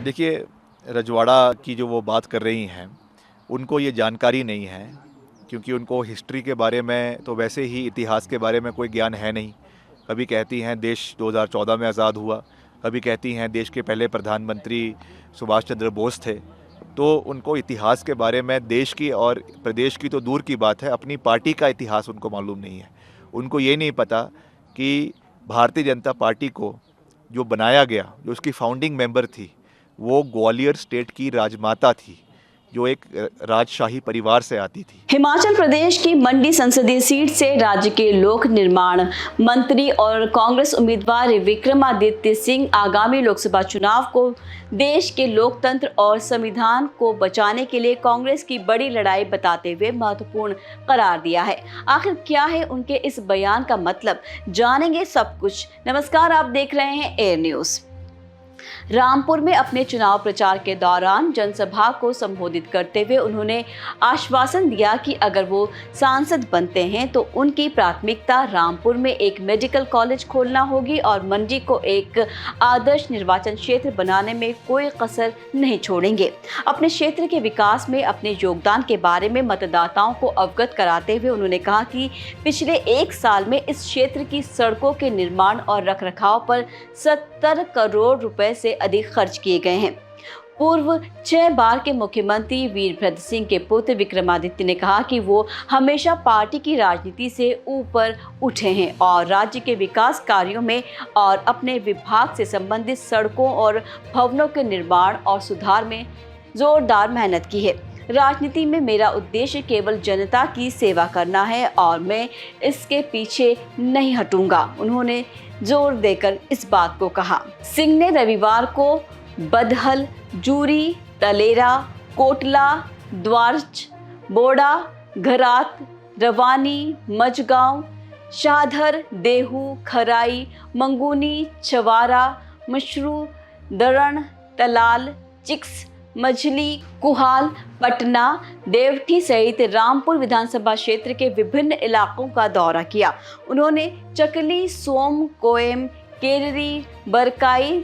देखिए, रजवाड़ा की जो वो बात कर रही हैं, उनको ये जानकारी नहीं है, क्योंकि उनको हिस्ट्री के बारे में तो वैसे ही इतिहास के बारे में कोई ज्ञान है नहीं। कभी कहती हैं देश 2014 में आज़ाद हुआ, कभी कहती हैं देश के पहले प्रधानमंत्री सुभाष चंद्र बोस थे। तो उनको इतिहास के बारे में देश की और प्रदेश की तो दूर की बात है, अपनी पार्टी का इतिहास उनको मालूम नहीं है। उनको ये नहीं पता कि भारतीय जनता पार्टी को जो बनाया गया, जो उसकी फाउंडिंग मेंबर थी, वो ग्वालियर स्टेट की राजमाता थी, जो एक राजशाही परिवार से आती थी। हिमाचल प्रदेश की मंडी संसदीय सीट से राज्य के लोक निर्माण मंत्री और कांग्रेस उम्मीदवार विक्रमादित्य सिंह आगामी लोकसभा चुनाव को देश के लोकतंत्र और संविधान को बचाने के लिए कांग्रेस की बड़ी लड़ाई बताते हुए महत्वपूर्ण करार दिया है। आखिर क्या है उनके इस बयान का मतलब, जानेंगे सब कुछ। नमस्कार, आप देख रहे हैं एयर न्यूज। रामपुर में अपने चुनाव प्रचार के दौरान जनसभा को संबोधित करते हुए उन्होंने आश्वासन दिया कि अगर वो सांसद बनते हैं तो उनकी प्राथमिकता रामपुर में एक मेडिकल कॉलेज खोलना होगी और मंडी को एक आदर्श निर्वाचन क्षेत्र बनाने में कोई कसर नहीं छोड़ेंगे। अपने क्षेत्र के विकास में अपने योगदान के बारे में मतदाताओं को अवगत कराते हुए उन्होंने कहा कि पिछले 1 साल में इस क्षेत्र की सड़कों के निर्माण और रखरखाव पर 70 करोड़ रुपए से अधिक खर्च किए गए हैं। पूर्व 6 बार के मुख्यमंत्री वीरभद्र सिंह के पुत्र विक्रमादित्य ने कहा कि वो हमेशा पार्टी की राजनीति से ऊपर उठे हैं और राज्य के विकास कार्यों में और अपने विभाग से संबंधित सड़कों और भवनों के निर्माण और सुधार में जोरदार मेहनत की है। राजनीति में मेरा उद्देश्य केवल जनता की सेवा करना है और मैं इसके पीछे नहीं हटूंगा, उन्होंने जोर देकर इस बात को कहा। सिंह ने रविवार को बदहल, जूरी, तलेरा, कोटला, द्वारच, बोड़ा, घरात, रवानी, मजगांव, शाहधर, देहू, खराई, मंगूनी, छवारा, मशरू, दरण, तलाल, चिक्स, मछली, कुहाल, पटना, देवठी सहित रामपुर विधानसभा क्षेत्र के विभिन्न इलाकों का दौरा किया। उन्होंने चकली, सोम, कोयम, केररी, बरकाई,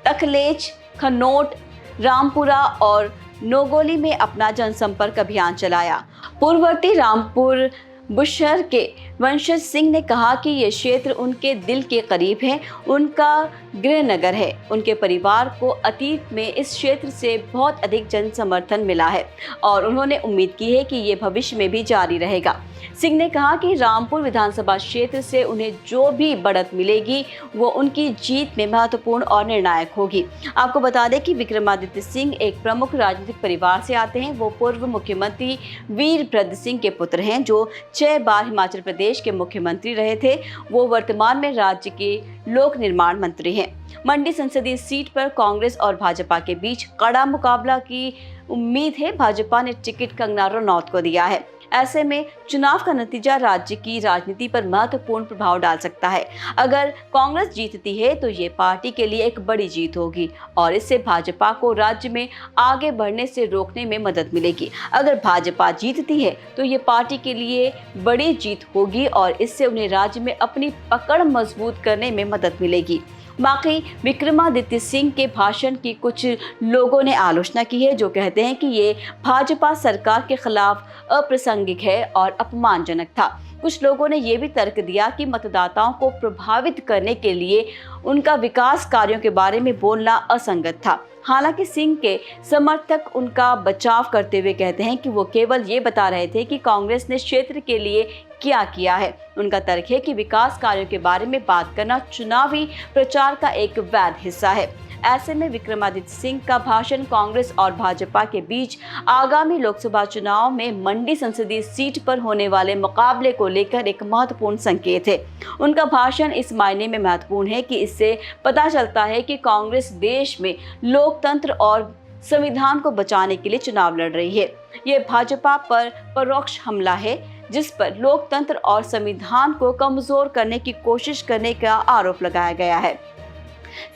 तखलेच, खनोट, रामपुरा और नोगोली में अपना जनसंपर्क अभियान चलाया। पूर्ववर्ती रामपुर बुशहर के वंशज सिंह ने कहा कि ये क्षेत्र उनके दिल के करीब है, उनका गृहनगर है। उनके परिवार को अतीत में इस क्षेत्र से बहुत अधिक जन समर्थन मिला है और उन्होंने उम्मीद की है कि ये भविष्य में भी जारी रहेगा। सिंह ने कहा कि रामपुर विधानसभा क्षेत्र से उन्हें जो भी बढ़त मिलेगी वो उनकी जीत में महत्वपूर्ण और निर्णायक होगी। आपको बता दें कि विक्रमादित्य सिंह एक प्रमुख राजनीतिक परिवार से आते हैं। वो पूर्व मुख्यमंत्री वीरभद्र सिंह के पुत्र हैं, जो 6 बार हिमाचल प्रदेश के मुख्यमंत्री रहे थे। वो वर्तमान में राज्य के लोक निर्माण मंत्री हैं। मंडी संसदीय सीट पर कांग्रेस और भाजपा के बीच कड़ा मुकाबला की उम्मीद है। भाजपा ने टिकट कंगना रनौत को दिया है। ऐसे में चुनाव का नतीजा राज्य की राजनीति पर महत्वपूर्ण प्रभाव डाल सकता है। अगर कांग्रेस जीतती है तो ये पार्टी के लिए एक बड़ी जीत होगी और इससे भाजपा को राज्य में आगे बढ़ने से रोकने में मदद मिलेगी। अगर भाजपा जीतती है तो ये पार्टी के लिए बड़ी जीत होगी और इससे उन्हें राज्य में अपनी पकड़ मजबूत करने में मदद मिलेगी। बाकी विक्रमादित्य सिंह के भाषण की कुछ लोगों ने आलोचना की है, जो कहते हैं कि ये भाजपा सरकार के खिलाफ अप्रासंगिक है और अपमानजनक था। कुछ लोगों ने ये भी तर्क दिया कि मतदाताओं को प्रभावित करने के लिए उनका विकास कार्यों के बारे में बोलना असंगत था। हालांकि सिंह के समर्थक उनका बचाव करते हुए कहते हैं कि वो केवल ये बता रहे थे कि कांग्रेस ने क्षेत्र के लिए क्या किया है। उनका तर्क है कि विकास कार्यों के बारे में बात करना चुनावी प्रचार का एक वैध हिस्सा है। ऐसे में विक्रमादित्य सिंह का भाषण कांग्रेस और भाजपा के बीच आगामी लोकसभा चुनाव में मंडी संसदीय सीट पर होने वाले मुकाबले को लेकर एक महत्वपूर्ण संकेत है। उनका भाषण इस मायने में महत्वपूर्ण है कि इससे पता चलता है कि कांग्रेस देश में लोकतंत्र और संविधान को बचाने के लिए चुनाव लड़ रही है। ये भाजपा पर परोक्ष हमला है, जिस पर लोकतंत्र और संविधान को कमजोर करने की कोशिश करने का आरोप लगाया गया है।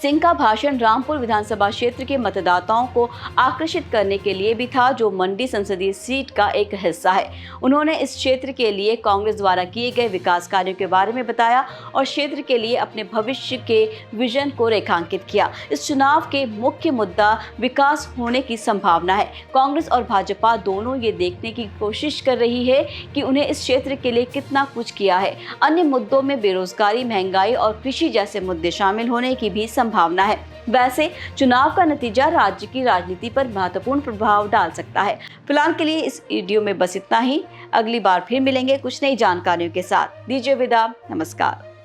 सिंह का भाषण रामपुर विधानसभा क्षेत्र के मतदाताओं को आकर्षित करने के लिए भी था, जो मंडी संसदीय सीट का एक हिस्सा है। उन्होंने इस क्षेत्र के लिए कांग्रेस द्वारा किए गए विकास कार्यों के बारे में बताया और क्षेत्र के लिए अपने भविष्य के विजन को रेखांकित किया। इस चुनाव के मुख्य मुद्दा विकास होने की संभावना है। कांग्रेस और भाजपा दोनों ये देखने की कोशिश कर रही है कि उन्हें इस क्षेत्र के लिए कितना कुछ किया है। अन्य मुद्दों में बेरोजगारी, महंगाई और कृषि जैसे मुद्दे शामिल होने की भी संभावना है। वैसे चुनाव का नतीजा राज्य की राजनीति पर महत्वपूर्ण प्रभाव डाल सकता है। फिलहाल के लिए इस वीडियो में बस इतना ही। अगली बार फिर मिलेंगे कुछ नई जानकारियों के साथ। दीजिए विदा, नमस्कार।